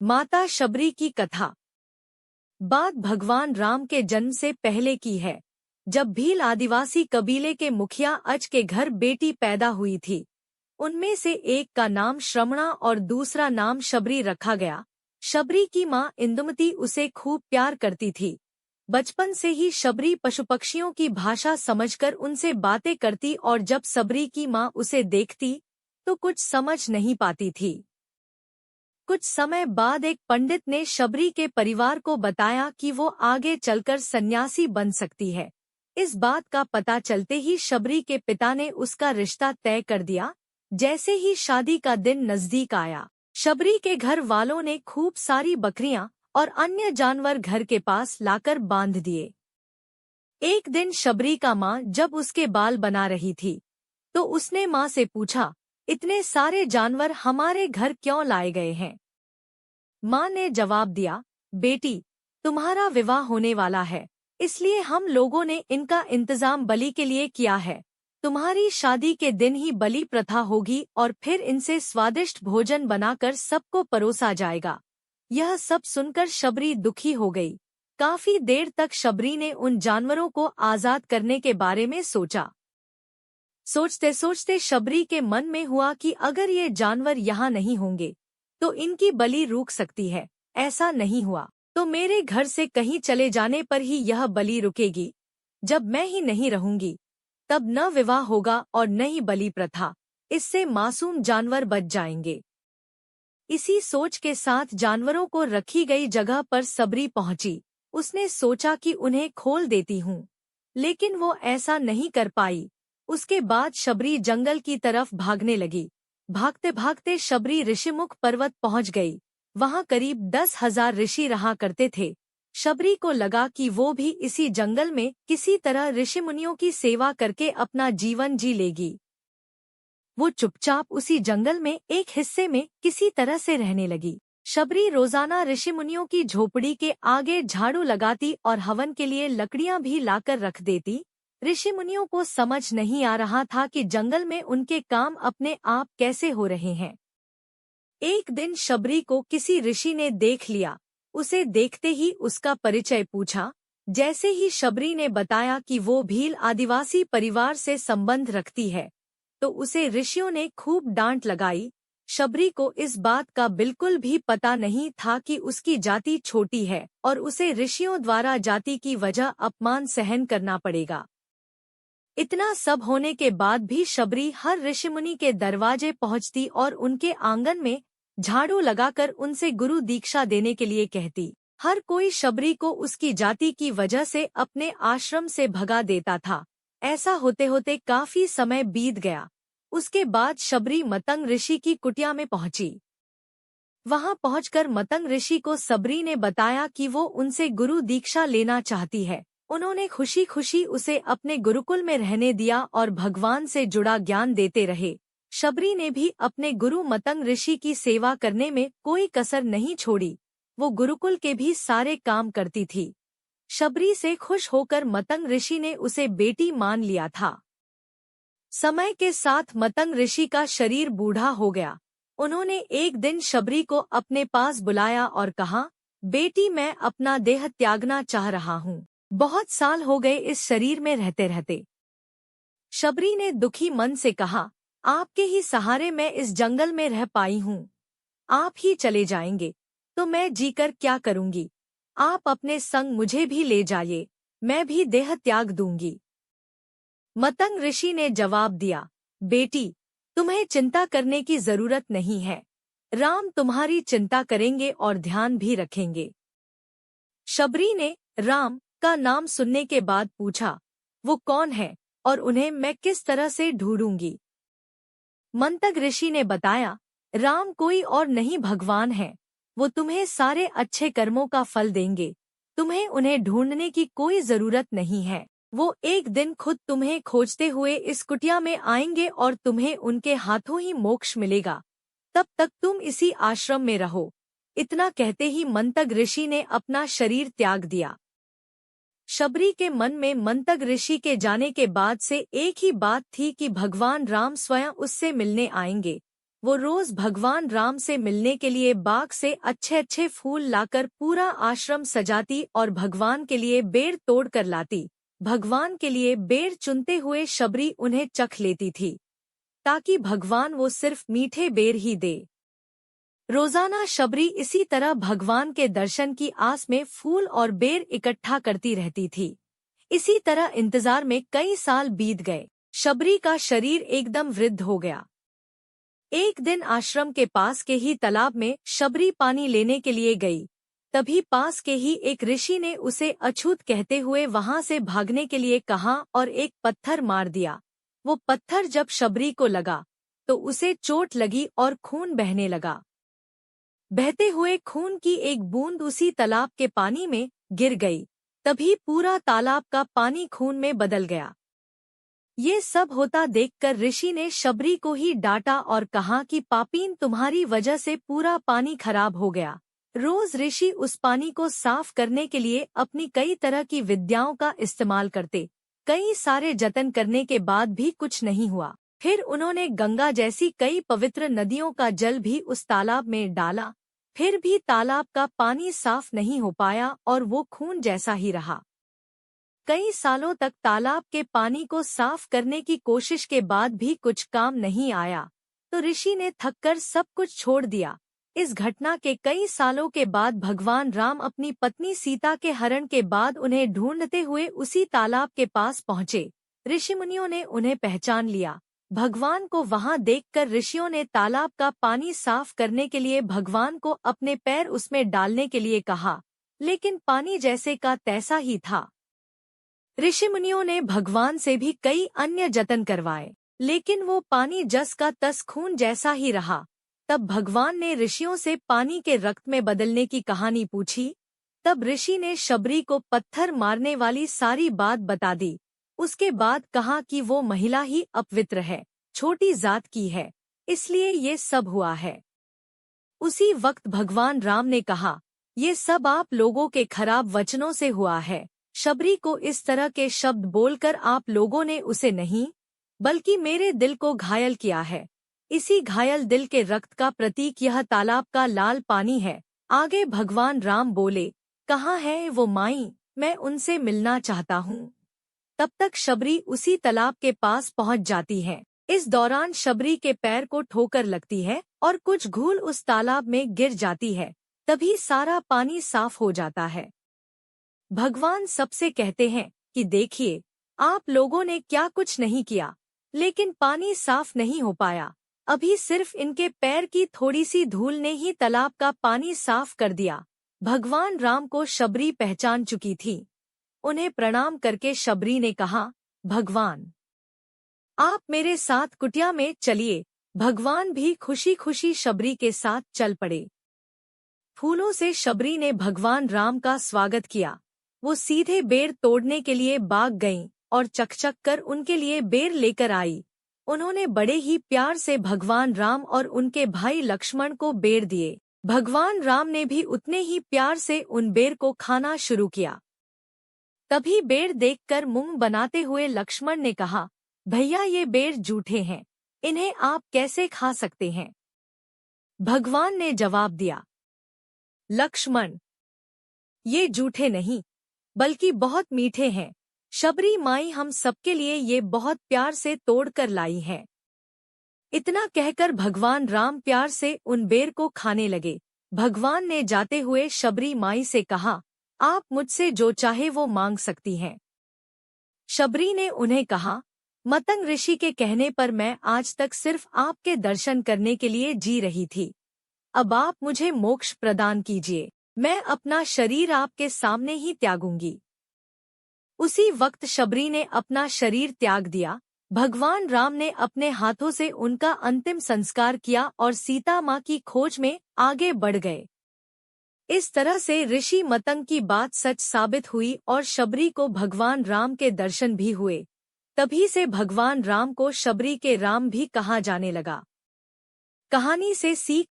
माता शबरी की कथा। बात भगवान राम के जन्म से पहले की है, जब भील आदिवासी कबीले के मुखिया अज के घर बेटी पैदा हुई थी। उनमें से एक का नाम श्रमणा और दूसरा नाम शबरी रखा गया। शबरी की माँ इंदुमती उसे खूब प्यार करती थी। बचपन से ही शबरी पशु पक्षियों की भाषा समझकर उनसे बातें करती और जब शबरी की माँ उसे देखती तो कुछ समझ नहीं पाती थी। कुछ समय बाद एक पंडित ने शबरी के परिवार को बताया कि वो आगे चलकर सन्यासी बन सकती है। इस बात का पता चलते ही शबरी के पिता ने उसका रिश्ता तय कर दिया। जैसे ही शादी का दिन नजदीक आया, शबरी के घर वालों ने खूब सारी बकरियां और अन्य जानवर घर के पास लाकर बांध दिए। एक दिन शबरी का माँ जब उसके बाल बना रही थी तो उसने माँ से पूछा, इतने सारे जानवर हमारे घर क्यों लाए गए हैं? माँ ने जवाब दिया, बेटी, तुम्हारा विवाह होने वाला है, इसलिए हम लोगों ने इनका इंतजाम बलि के लिए किया है। तुम्हारी शादी के दिन ही बलि प्रथा होगी और फिर इनसे स्वादिष्ट भोजन बनाकर सबको परोसा जाएगा। यह सब सुनकर शबरी दुखी हो गई। काफी देर तक शबरी ने उन जानवरों को आजाद करने के बारे में सोचा। सोचते सोचते शबरी के मन में हुआ कि अगर ये जानवर यहाँ नहीं होंगे तो इनकी बलि रुक सकती है। ऐसा नहीं हुआ तो मेरे घर से कहीं चले जाने पर ही यह बलि रुकेगी। जब मैं ही नहीं रहूंगी तब न विवाह होगा और न ही बलि प्रथा। इससे मासूम जानवर बच जाएंगे। इसी सोच के साथ जानवरों को रखी गई जगह पर शबरी पहुंची। उसने सोचा कि उन्हें खोल देती हूँ, लेकिन वो ऐसा नहीं कर पाई। उसके बाद शबरी जंगल की तरफ भागने लगी। भागते भागते शबरी ऋषिमुख पर्वत पहुंच गई। वहां करीब 10,000 ऋषि रहा करते थे। शबरी को लगा कि वो भी इसी जंगल में किसी तरह ऋषि मुनियों की सेवा करके अपना जीवन जी लेगी। वो चुपचाप उसी जंगल में एक हिस्से में किसी तरह से रहने लगी। शबरी रोजाना ऋषि मुनियों की झोपड़ी के आगे झाड़ू लगाती और हवन के लिए लकड़ियां भी लाकर रख देती। ऋषि मुनियों को समझ नहीं आ रहा था कि जंगल में उनके काम अपने आप कैसे हो रहे हैं। एक दिन शबरी को किसी ऋषि ने देख लिया। उसे देखते ही उसका परिचय पूछा। जैसे ही शबरी ने बताया कि वो भील आदिवासी परिवार से संबंध रखती है तो उसे ऋषियों ने खूब डांट लगाई। शबरी को इस बात का बिल्कुल भी पता नहीं था कि उसकी जाति छोटी है और उसे ऋषियों द्वारा जाति की वजह अपमान सहन करना पड़ेगा। इतना सब होने के बाद भी शबरी हर ऋषिमुनि के दरवाजे पहुंचती और उनके आंगन में झाड़ू लगाकर उनसे गुरु दीक्षा देने के लिए कहती। हर कोई शबरी को उसकी जाति की वजह से अपने आश्रम से भगा देता था। ऐसा होते होते काफी समय बीत गया। उसके बाद शबरी मतंग ऋषि की कुटिया में पहुंची। वहां पहुंचकर मतंग ऋषि को शबरी ने बताया कि वो उनसे गुरु दीक्षा लेना चाहती है। उन्होंने खुशी खुशी उसे अपने गुरुकुल में रहने दिया और भगवान से जुड़ा ज्ञान देते रहे। शबरी ने भी अपने गुरु मतंग ऋषि की सेवा करने में कोई कसर नहीं छोड़ी। वो गुरुकुल के भी सारे काम करती थी। शबरी से खुश होकर मतंग ऋषि ने उसे बेटी मान लिया था। समय के साथ मतंग ऋषि का शरीर बूढ़ा हो गया। उन्होंने एक दिन शबरी को अपने पास बुलाया और कहा, बेटी, मैं अपना देह त्यागना चाह रहा हूँ। बहुत साल हो गए इस शरीर में रहते रहते। शबरी ने दुखी मन से कहा, आपके ही सहारे मैं इस जंगल में रह पाई हूँ। आप ही चले जाएंगे तो मैं जीकर क्या करूँगी? आप अपने संग मुझे भी ले जाइए, मैं भी देह त्याग दूंगी। मतंग ऋषि ने जवाब दिया, बेटी, तुम्हें चिंता करने की जरूरत नहीं है। राम तुम्हारी चिंता करेंगे और ध्यान भी रखेंगे। शबरी ने राम का नाम सुनने के बाद पूछा, वो कौन है और उन्हें मैं किस तरह से ढूंढूंगी? मंतग ऋषि ने बताया, राम कोई और नहीं भगवान है। वो तुम्हें सारे अच्छे कर्मों का फल देंगे। तुम्हें उन्हें ढूंढने की कोई जरूरत नहीं है। वो एक दिन खुद तुम्हें खोजते हुए इस कुटिया में आएंगे और तुम्हें उनके हाथों ही मोक्ष मिलेगा। तब तक तुम इसी आश्रम में रहो। इतना कहते ही मंतग ऋषि ने अपना शरीर त्याग दिया। शबरी के मन में मंतग ऋषि के जाने के बाद से एक ही बात थी कि भगवान राम स्वयं उससे मिलने आएंगे। वो रोज भगवान राम से मिलने के लिए बाग से अच्छे अच्छे फूल लाकर पूरा आश्रम सजाती और भगवान के लिए बेर तोड़ कर लाती। भगवान के लिए बेर चुनते हुए शबरी उन्हें चख लेती थी, ताकि भगवान वो सिर्फ मीठे बेर ही दे। रोजाना शबरी इसी तरह भगवान के दर्शन की आस में फूल और बेर इकट्ठा करती रहती थी। इसी तरह इंतजार में कई साल बीत गए। शबरी का शरीर एकदम वृद्ध हो गया। एक दिन आश्रम के पास के ही तालाब में शबरी पानी लेने के लिए गई। तभी पास के ही एक ऋषि ने उसे अछूत कहते हुए वहां से भागने के लिए कहा और एक पत्थर मार दिया। वो पत्थर जब शबरी को लगा तो उसे चोट लगी और खून बहने लगा। बहते हुए खून की एक बूंद उसी तालाब के पानी में गिर गई। तभी पूरा तालाब का पानी खून में बदल गया। ये सब होता देखकर ऋषि ने शबरी को ही डांटा और कहा कि पापीन, तुम्हारी वजह से पूरा पानी खराब हो गया। रोज ऋषि उस पानी को साफ करने के लिए अपनी कई तरह की विद्याओं का इस्तेमाल करते। कई सारे जतन करने के बाद भी कुछ नहीं हुआ। फिर उन्होंने गंगा जैसी कई पवित्र नदियों का जल भी उस तालाब में डाला, फिर भी तालाब का पानी साफ नहीं हो पाया और वो खून जैसा ही रहा। कई सालों तक तालाब के पानी को साफ करने की कोशिश के बाद भी कुछ काम नहीं आया, तो ऋषि ने थककर सब कुछ छोड़ दिया। इस घटना के कई सालों के बाद भगवान राम अपनी पत्नी सीता के हरण के बाद उन्हें ढूंढते हुए उसी तालाब के पास पहुँचे। ऋषिमुनियों ने उन्हें पहचान लिया। भगवान को वहां देखकर ऋषियों ने तालाब का पानी साफ करने के लिए भगवान को अपने पैर उसमें डालने के लिए कहा, लेकिन पानी जैसे का तैसा ही था। ऋषिमुनियों ने भगवान से भी कई अन्य जतन करवाए, लेकिन वो पानी जस का तस खून जैसा ही रहा। तब भगवान ने ऋषियों से पानी के रक्त में बदलने की कहानी पूछी। तब ऋषि ने शबरी को पत्थर मारने वाली सारी बात बता दी। उसके बाद कहा कि वो महिला ही अपवित्र है, छोटी जात की है, इसलिए ये सब हुआ है। उसी वक्त भगवान राम ने कहा, ये सब आप लोगों के खराब वचनों से हुआ है। शबरी को इस तरह के शब्द बोलकर आप लोगों ने उसे नहीं, बल्कि मेरे दिल को घायल किया है। इसी घायल दिल के रक्त का प्रतीक यह तालाब का लाल पानी है। आगे भगवान राम बोले, कहाँ है वो माई, मैं उनसे मिलना चाहता हूँ। तब तक शबरी उसी तालाब के पास पहुँच जाती है। इस दौरान शबरी के पैर को ठोकर लगती है और कुछ घूल उस तालाब में गिर जाती है। तभी सारा पानी साफ हो जाता है। भगवान सबसे कहते हैं कि देखिए, आप लोगों ने क्या कुछ नहीं किया, लेकिन पानी साफ नहीं हो पाया। अभी सिर्फ इनके पैर की थोड़ी सी धूल ने ही तालाब का पानी साफ कर दिया। भगवान राम को शबरी पहचान चुकी थी। उन्हें प्रणाम करके शबरी ने कहा, भगवान, आप मेरे साथ कुटिया में चलिए। भगवान भी खुशी खुशी शबरी के साथ चल पड़े। फूलों से शबरी ने भगवान राम का स्वागत किया। वो सीधे बेर तोड़ने के लिए बाग गईं और चकचक कर उनके लिए बेर लेकर आई। उन्होंने बड़े ही प्यार से भगवान राम और उनके भाई लक्ष्मण को बेर दिए। भगवान राम ने भी उतने ही प्यार से उन बेर को खाना शुरू किया। तभी बेर देखकर मुंह बनाते हुए लक्ष्मण ने कहा, भैया, ये बेर जूठे हैं, इन्हें आप कैसे खा सकते हैं? भगवान ने जवाब दिया, लक्ष्मण, ये जूठे नहीं बल्कि बहुत मीठे हैं। शबरी माई हम सबके लिए ये बहुत प्यार से तोड़ कर लाई है। इतना कहकर भगवान राम प्यार से उन बेर को खाने लगे। भगवान ने जाते हुए शबरी माई से कहा, आप मुझसे जो चाहे वो मांग सकती हैं। शबरी ने उन्हें कहा, मतंग ऋषि के कहने पर मैं आज तक सिर्फ आपके दर्शन करने के लिए जी रही थी। अब आप मुझे मोक्ष प्रदान कीजिए। मैं अपना शरीर आपके सामने ही त्यागूंगी। उसी वक्त शबरी ने अपना शरीर त्याग दिया। भगवान राम ने अपने हाथों से उनका अंतिम संस्कार किया और सीता माँ की खोज में आगे बढ़ गए। इस तरह से ऋषि मतंग की बात सच साबित हुई और शबरी को भगवान राम के दर्शन भी हुए। तभी से भगवान राम को शबरी के राम भी कहा जाने लगा। कहानी से सीख